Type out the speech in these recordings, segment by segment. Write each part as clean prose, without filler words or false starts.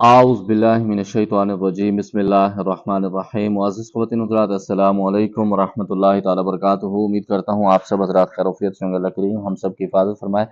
आउज़ बिल्लाहि मिनश्शैतानिर्रजीम बिस्मिल्लाहिर्रहमानिर्रहीम। मुअज़्ज़िज़ ख़वातीन हज़रात, अस्सलामु अलैकुम वरहमतुल्लाहि तआला बरकातुहू। उम्मीद करता हूँ आप सब हज़रात खैर-ओ-आफ़ियत से होंगे। अल्लाह करीम हम सब की हिफ़ाज़त फ़रमाए।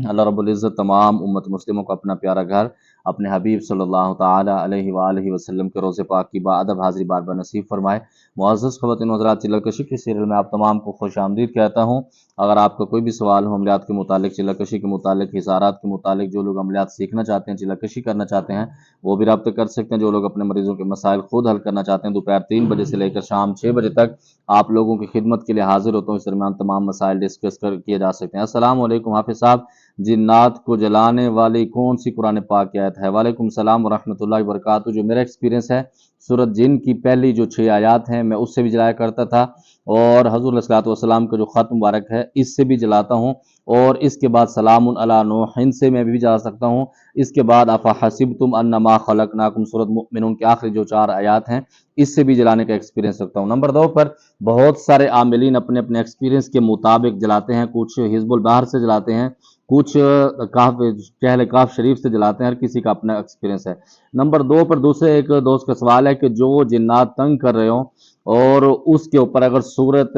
अल्लाह रब्बुल इज़्ज़त तमाम उम्मत मुस्लिमों को अपना प्यारा घर अपने हबीब सल्लल्लाहु ताला अलैहि वआलिहि वसल्लम के रोज़े पाक की बाअदब हाज़िरी बार-बार नसीब फ़रमाए। मुअज़्ज़िज़ ख़वातीन हज़रात, चिल्लाकशी के सीरियल में आप तमाम को खुशामदीद कहता हूँ। अगर आपका कोई भी सवाल हो अमलियात के मुतालिक, चिल्लाकशी के मुतालिक, हिसारात के मुतालिक, जो लोग अमलियात सीखना चाहते हैं, चिल्लाकशी करना चाहते हैं, वो भी रब्ता कर सकते हैं। जो लोग अपने मरीजों के मसाइल खुद हल करना चाहते हैं, दोपहर 3 बजे से लेकर शाम 6 बजे तक आप लोगों की खिदमत के लिए हाजिर होता हूँ। इस दरमियान तमाम मसाइल डिस्कस किए जा सकते हैं। अस्सलाम वालेकुम हाफिज़ साहब, जिन्नात को जलाने वाली कौन सी कुरान पाक की आयत है? वालेकुम सलाम व रहमतुल्लाहि व बरकातहू। जो मेरा एक्सपीरियंस है, सूरत जिन की पहली जो 6 आयात हैं मैं उससे भी जलाया करता था, और हज़ूर अलैहिस्सलातु वस्सलाम का जो ख़त मुबारक है इससे भी जलाता हूँ, और इसके बाद सलामुन अला नूह से मैं भी जला सकता हूँ। इसके बाद अफ़ा हसिबतुम अन्नमा खलकनाकुम सूरत मुमिनून के आखिरी जो 4 आयात हैं इससे भी जलाने का एक्सपीरियंस रखता हूँ। नंबर 2 पर बहुत सारे आमिलीन अपने अपने एक्सपीरियंस के मुताबिक जलाते हैं। कुछ हिज़्बुल बहर से जलाते हैं, कुछ काफ कहल काफ शरीफ से जलाते हैं। हर किसी का अपना एक्सपीरियंस है। नंबर 2 पर दूसरे एक दोस्त का सवाल है कि जो जिन्नात तंग कर रहे हो और उसके ऊपर अगर सूरत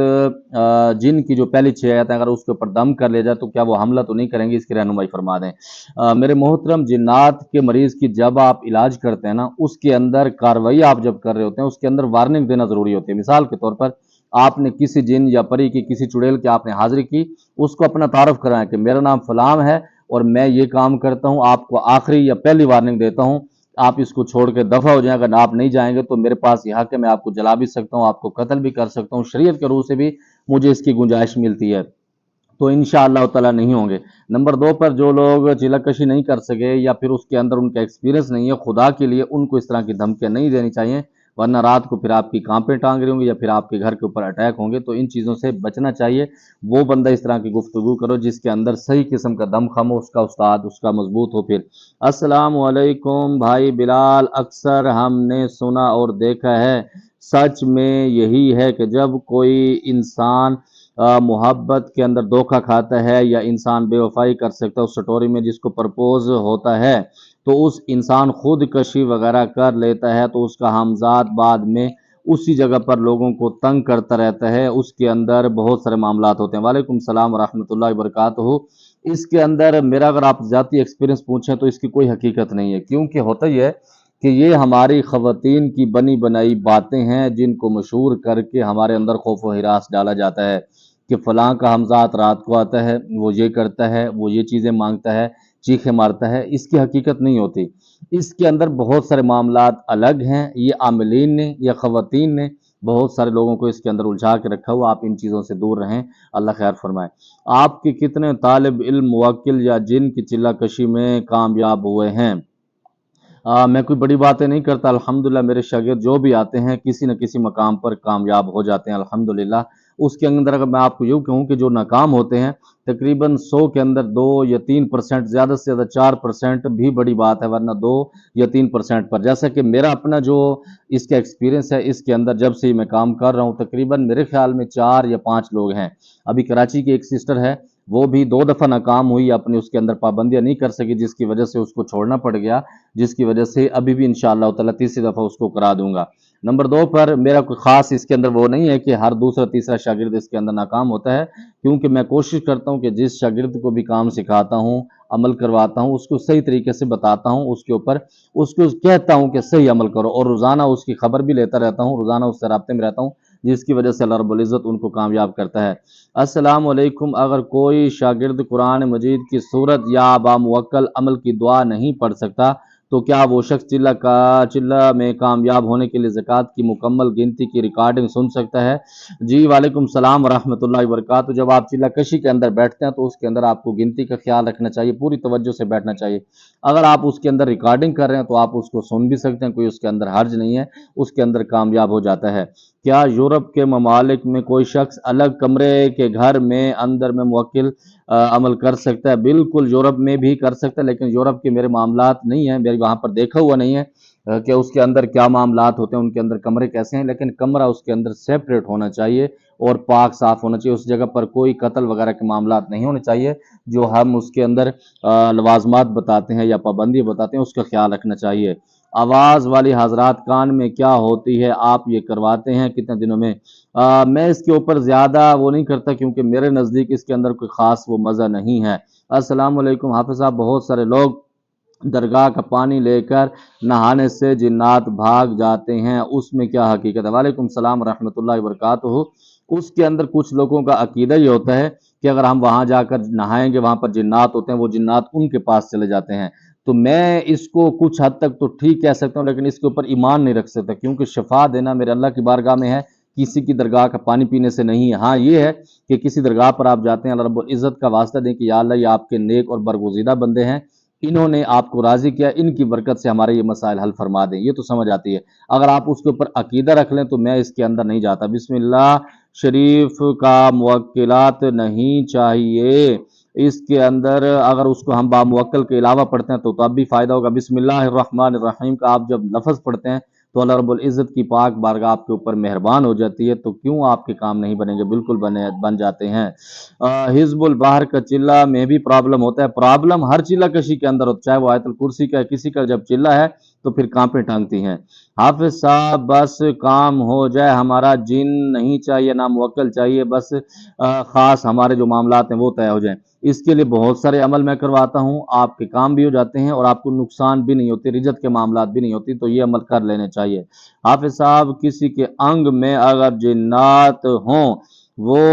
जिन की जो पहली 6 आयत है अगर उसके ऊपर दम कर लिया जाए तो क्या वो हमला तो नहीं करेंगे? इसकी रहनुमाई फरमा दें। मेरे मोहतरम, जिन्नात के मरीज़ की जब आप इलाज करते हैं ना, उसके अंदर कार्रवाई आप जब कर रहे होते हैं, उसके अंदर वार्निंग देना ज़रूरी होती है। मिसाल के तौर पर आपने किसी जिन या परी की, किसी चुड़ैल की आपने हाज़िरी की, उसको अपना तारुफ़ कराएँ कि मेरा नाम फ़लाँ है और मैं ये काम करता हूँ। आपको आखिरी या पहली वार्निंग देता हूँ, आप इसको छोड़ के दफ़ा हो जाएँ। अगर आप नहीं जाएँगे तो मेरे पास ये हक़ है, मैं आपको जला भी सकता हूँ, आपको कत्ल भी कर सकता हूँ। शरीयत के रूह से भी मुझे इसकी गुंजाइश मिलती है, तो इंशाअल्लाह ताला नहीं होंगे। नंबर 2 पर जो लोग चिल्लाकशी नहीं कर सके या फिर उसके अंदर उनका एक्सपीरियंस नहीं है, खुदा के लिए उनको इस तरह की धमकियाँ नहीं देनी चाहिए, वरना रात को फिर आपकी कांपें टांग रही होंगी या फिर आपके घर के ऊपर अटैक होंगे। तो इन चीज़ों से बचना चाहिए। वो बंदा इस तरह की गुफ्तगू करो जिसके अंदर सही किस्म का दमख़म हो, उसका उस्ताद उसका मजबूत हो। फिर अस्सलामु अलैकुम भाई बिलाल, अक्सर हमने सुना और देखा है, सच में यही है कि जब कोई इंसान मोहब्बत के अंदर धोखा खाता है या इंसान बेवफाई कर सकता है उस स्टोरी में जिसको प्रपोज होता है, तो उस इंसान खुदकशी वगैरह कर लेता है, तो उसका हमजाद बाद में उसी जगह पर लोगों को तंग करता रहता है। उसके अंदर बहुत सारे मामलात होते हैं। वालेकुम सलाम रहमतुल्लाहि बरकातहू। इसके अंदर मेरा अगर आप ज़ाती एक्सपीरियंस पूछें तो इसकी कोई हकीकत नहीं है, क्योंकि होता ही है कि ये हमारी ख़वातीन की बनी बनाई बातें हैं जिनको मशहूर करके हमारे अंदर खौफ व हिरास डाला जाता है कि फ़लाँ का हमज़ात रात को आता है, वो ये करता है, वो ये चीज़ें मांगता है, चीखें मारता है। इसकी हकीकत नहीं होती। इसके अंदर बहुत सारे मामलात अलग हैं। ये आमिलीन ने या ख़वातीन ने बहुत सारे लोगों को इसके अंदर उलझा के रखा हुआ। आप इन चीज़ों से दूर रहें, अल्लाह खैर फरमाए। आपके कितने तालिब इल्म मुवक्किल या जिन की चिल्लाकशी में कामयाब हुए हैं? मैं कोई बड़ी बातें नहीं करता। अल्हम्दुलिल्लाह मेरे शागिर्द जो भी आते हैं किसी न किसी मकाम पर कामयाब हो जाते हैं अल्हम्दुलिल्लाह। उसके अंदर अगर मैं आपको यूँ कहूँ कि जो नाकाम होते हैं तकरीबन 100 के अंदर 2 या 3%, ज़्यादा से ज़्यादा 4% भी बड़ी बात है, वरना 2 या 3% पर। जैसा कि मेरा अपना जो इसका एक्सपीरियंस है, इसके अंदर जब से मैं काम कर रहा हूँ तकरीबन मेरे ख्याल में 4 या 5 लोग हैं। अभी कराची की एक सिस्टर है, वो भी 2 दफ़ा नाकाम हुई, अपनी उसके अंदर पाबंदियाँ नहीं कर सकी जिसकी वजह से उसको छोड़ना पड़ गया, जिसकी वजह से अभी भी इंशाअल्लाह ताला तीसरी दफ़ा उसको करा दूंगा। नंबर 2 पर मेरा कोई ख़ास इसके अंदर वो नहीं है कि हर दूसरा तीसरा शागिर्द इसके अंदर नाकाम होता है, क्योंकि मैं कोशिश करता हूँ कि जिस शागिर्द को भी काम सिखाता हूँ, अमल करवाता हूँ, उसको सही तरीके से बताता हूँ, उसके ऊपर उसको कहता हूँ कि सही अमल करो, और रोज़ाना उसकी खबर भी लेता रहता हूँ, रोज़ाना उससे राब्ते में रहता हूँ, जिसकी वजह से अल्लाह रब्बुल इज़्ज़त उनको कामयाब करता है। अस्सलामु अलैकुम, अगर कोई शागिर्द कुरान मजीद की सूरत या बामुवक्कल अमल की दुआ नहीं पढ़ सकता, तो क्या वो शख्स चिल्ला में कामयाब होने के लिए ज़कात की मुकम्मल गिनती की रिकॉर्डिंग सुन सकता है? जी वालेकुम सलाम रहमतुल्लाहि व बरकातहू। जब आप चिल्ला कशी के अंदर बैठते हैं तो उसके अंदर आपको गिनती का ख्याल रखना चाहिए, पूरी तवज्जो से बैठना चाहिए। अगर आप उसके अंदर रिकॉर्डिंग कर रहे हैं तो आप उसको सुन भी सकते हैं, कोई उसके अंदर हर्ज नहीं है, उसके अंदर कामयाब हो जाता है। क्या यूरोप के ममालिक में कोई शख्स अलग कमरे के घर में अंदर में मुवक्किल अमल कर सकता है? बिल्कुल यूरोप में भी कर सकता है, लेकिन यूरोप के मेरे मामलात नहीं हैं, मेरे वहाँ पर देखा हुआ नहीं है कि उसके अंदर क्या मामलात होते हैं, उनके अंदर कमरे कैसे हैं, लेकिन कमरा उसके अंदर सेपरेट होना चाहिए اور پاک صاف ہونا چاہیے، اس جگہ پر کوئی قتل وغیرہ کے معاملات نہیں ہونے چاہیے، جو ہم اس کے اندر لوازمات بتاتے ہیں یا پابندی بتاتے ہیں اس کا خیال رکھنا چاہیے۔ آواز والی حضرات کان میں کیا ہوتی ہے، آپ یہ کرواتے ہیں کتنے دنوں میں؟ میں اس کے اوپر زیادہ وہ نہیں کرتا، کیونکہ میرے نزدیک اس کے اندر کوئی خاص وہ مزہ نہیں ہے۔ السلام علیکم حافظ صاحب، بہت سارے لوگ درگاہ کا پانی لے کر نہانے سے جنات بھاگ جاتے ہیں، اس میں کیا حقیقت ہے؟ وعلیکم السلام ورحمۃ اللہ وبرکاتہ۔ اس کے اندر کچھ لوگوں کا عقیدہ یہ ہوتا ہے کہ اگر ہم وہاں جا کر نہائیں گے، وہاں پر جنات ہوتے ہیں، وہ جنات ان کے پاس چلے جاتے ہیں۔ تو میں اس کو کچھ حد تک تو ٹھیک کہہ سکتا ہوں، لیکن اس کے اوپر ایمان نہیں رکھ سکتا، کیونکہ شفا دینا میرے اللہ کی بارگاہ میں ہے، کسی کی درگاہ کا پانی پینے سے نہیں ہے۔ ہاں یہ ہے کہ کسی درگاہ پر آپ جاتے ہیں، اللہ رب العزت کا واسطہ دیں کہ یا اللہ یہ آپ کے نیک اور برگزیدہ بندے ہیں، انہوں نے آپ کو راضی کیا، ان کی برکت سے ہمارے یہ مسائل حل فرما دیں، یہ تو سمجھ آتی ہے۔ اگر آپ اس کے اوپر عقیدہ رکھ لیں تو میں اس کے اندر نہیں جاتا۔ بسم اللہ شریف کا موکلات نہیں چاہیے، اس کے اندر اگر اس کو ہم با موکل کے علاوہ پڑھتے ہیں تو اب بھی فائدہ ہوگا۔ بسم اللہ الرحمن الرحیم کا آپ جب لفظ پڑھتے ہیں تو اللہ رب العزت کی پاک بارگاہ آپ کے اوپر مہربان ہو جاتی ہے، تو کیوں آپ کے کام نہیں بنیں گے؟ بالکل بن جاتے ہیں۔ حزب البحر کا چلہ میں بھی پرابلم ہوتا ہے، پرابلم ہر چلہ کشی کے اندر ہوتا ہے، چاہے وہ آیت الکرسی کا ہے، کسی کا جب چلہ ہے تو پھر کانپیں ٹانگتی ہیں۔ حافظ صاحب بس کام ہو جائے، ہمارا جن نہیں چاہیے، نہ موکل چاہیے، بس خاص ہمارے جو معاملات ہیں وہ طے ہو جائیں، اس کے لیے بہت سارے عمل میں کرواتا ہوں، آپ کے کام بھی ہو جاتے ہیں اور آپ کو نقصان بھی نہیں ہوتی، رجت کے معاملات بھی نہیں ہوتی، تو یہ عمل کر لینے چاہیے۔ حافظ صاحب کسی کے انگ میں اگر جنات ہوں، وہ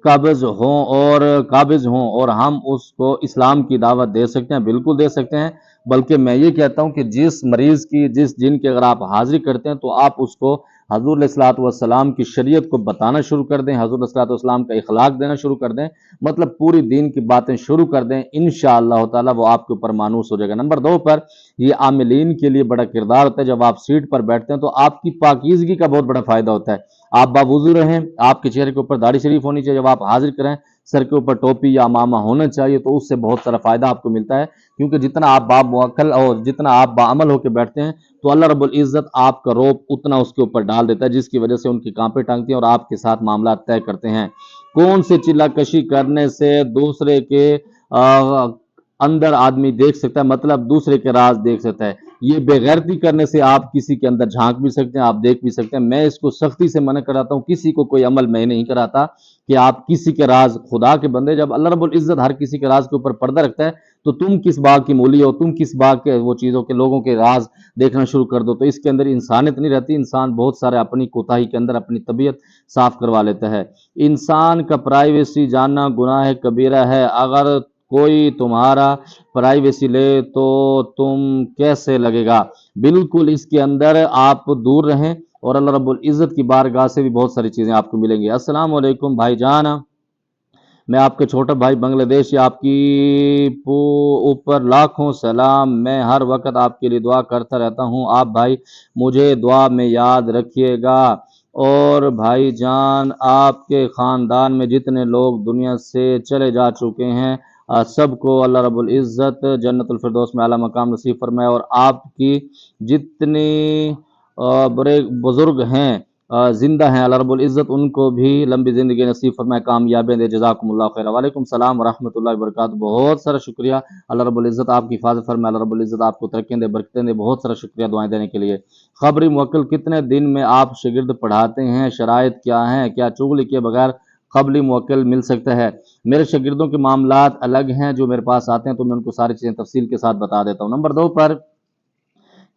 قابض ہوں اور ہم اس کو اسلام کی دعوت دے سکتے ہیں؟ بالکل دے سکتے ہیں، بلکہ میں یہ کہتا ہوں کہ جس مریض کی جس جن کی اگر آپ حاضری کرتے ہیں تو آپ اس کو حضور علیہ الصلوۃ والسلام کی شریعت کو بتانا شروع کر دیں، حضور علیہ الصلوۃ والسلام کا اخلاق دینا شروع کر دیں، مطلب پوری دین کی باتیں شروع کر دیں، انشاءاللہ تعالی وہ آپ کے اوپر مانوس ہو جائے گا۔ نمبر 2 پر یہ عاملین کے لیے بڑا کردار ہوتا ہے، جب آپ سیٹ پر بیٹھتے ہیں تو آپ کی پاکیزگی کا بہت بڑا فائدہ ہوتا ہے، آپ باوضو رہیں، آپ کے چہرے کے اوپر داڑھی شریف ہونی چاہیے، جب آپ حاضر کریں سر کے اوپر ٹوپی یا امامہ ہونا چاہیے، تو اس سے بہت سارا فائدہ آپ کو ملتا ہے، کیونکہ جتنا آپ موکل اور جتنا آپ باعمل ہو کے بیٹھتے ہیں تو اللہ رب العزت آپ کا روب اتنا اس کے اوپر ڈال دیتا ہے، جس کی وجہ سے ان کی کانپیں ٹانگتی ہیں اور آپ کے ساتھ معاملات طے کرتے ہیں۔ کون سے چلہ کشی کرنے سے دوسرے کے اندر آدمی دیکھ سکتا ہے، مطلب دوسرے کے راز دیکھ سکتا ہے؟ یہ بے غیرتی کرنے سے آپ کسی کے اندر جھانک بھی سکتے ہیں، آپ دیکھ بھی سکتے ہیں۔ میں اس کو سختی سے منع کراتا ہوں، کسی کو کوئی عمل میں نہیں کراتا کہ آپ کسی کے راز، خدا کے بندے جب اللہ رب العزت ہر کسی کے راز کے اوپر پردہ رکھتا ہے تو تم کس باغ کی مولی ہو، تم کس باغ کے وہ چیزوں کے لوگوں کے راز دیکھنا شروع کر دو، تو اس کے اندر انسانیت نہیں رہتی، انسان بہت سارے اپنی کوتاہی کے اندر اپنی طبیعت صاف کروا لیتا ہے۔ انسان کا پرائیویسی جاننا گناہ کبیرہ ہے، اگر کوئی تمہارا پرائیویسی لے تو تم کیسے لگے گا؟ بالکل اس کے اندر آپ دور رہیں اور اللہ رب العزت کی بارگاہ سے بھی بہت ساری چیزیں آپ کو ملیں گی۔ السلام علیکم بھائی جان، میں آپ کے چھوٹا بھائی بنگلہ دیش، آپ کی اوپر لاکھوں سلام، میں ہر وقت آپ کے لیے دعا کرتا رہتا ہوں، آپ بھائی مجھے دعا میں یاد رکھیے گا۔ اور بھائی جان آپ کے خاندان میں جتنے لوگ دنیا سے چلے جا چکے ہیں سب کو اللہ رب العزت جنت الفردوس میں اعلیٰ مقام نصیب فرمائے، اور آپ کی جتنی بڑے بزرگ ہیں زندہ ہیں اللہ رب العزت ان کو بھی لمبی زندگی نصیب فرمائے، کامیابی دے، جزاکم اللہ خیر۔ وعلیکم السلام ورحمۃ اللہ وبرکاتہ، بہت سارا شکریہ، اللہ رب العزت آپ کی حفاظت فرمائے، اللہ رب العزت آپ کو ترقی دے، برکتیں دے، بہت سارا شکریہ دعائیں دینے کے لیے۔ خبری موکل کتنے دن میں آپ شاگرد پڑھاتے ہیں؟ شرائط کیا ہیں؟ کیا چغلی کے بغیر قبلی موکل مل سکتا ہے؟ میرے شاگردوں کے معاملات الگ ہیں، جو میرے پاس آتے ہیں تو میں ان کو ساری چیزیں تفصیل کے ساتھ بتا دیتا ہوں۔ نمبر 2 پر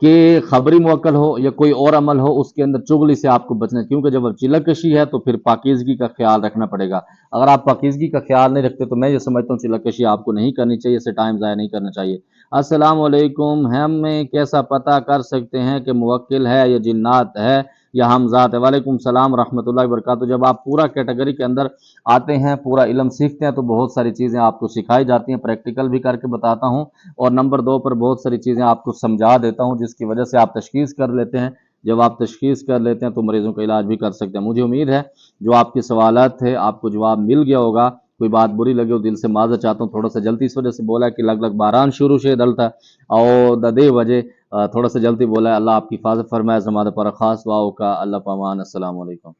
کہ خبری موکل ہو یا کوئی اور عمل ہو، اس کے اندر چغلی سے آپ کو بچنا ہے، کیونکہ جب چلہ کشی ہے تو پھر پاکیزگی کا خیال رکھنا پڑے گا۔ اگر آپ پاکیزگی کا خیال نہیں رکھتے تو میں یہ سمجھتا ہوں چلہ کشی آپ کو نہیں کرنی چاہیے، اسے ٹائم ضائع نہیں کرنا چاہیے۔ السلام علیکم، ہم کیسا پتہ کر سکتے ہیں کہ موکل ہے یا جنات ہے یا ہم ذات ہے؟ وعلیکم السلام ورحمۃ اللہ وبرکاتہ۔ جب آپ پورا کیٹیگری کے اندر آتے ہیں، پورا علم سیکھتے ہیں تو بہت ساری چیزیں آپ کو سکھائی جاتی ہیں، پریکٹیکل بھی کر کے بتاتا ہوں، اور نمبر 2 پر بہت ساری چیزیں آپ کو سمجھا دیتا ہوں، جس کی وجہ سے آپ تشخیص کر لیتے ہیں۔ جب آپ تشخیص کر لیتے ہیں تو مریضوں کا علاج بھی کر سکتے ہیں۔ مجھے امید ہے جو آپ کے سوالات تھے آپ کو جواب مل گیا ہوگا، کوئی بات بری لگے ہو دل سے معذرت چاہتا ہوں، تھوڑا سا جلدی اس وجہ سے بولا کہ لگ باران شروع سے ڈلتا اور ددے وجہ تھوڑا سا جلدی بولا ہے۔ اللہ آپ کی حفاظت فرمائے، زمانہ پر خاص دعاؤں کا اللہ پامان۔ السلام علیکم۔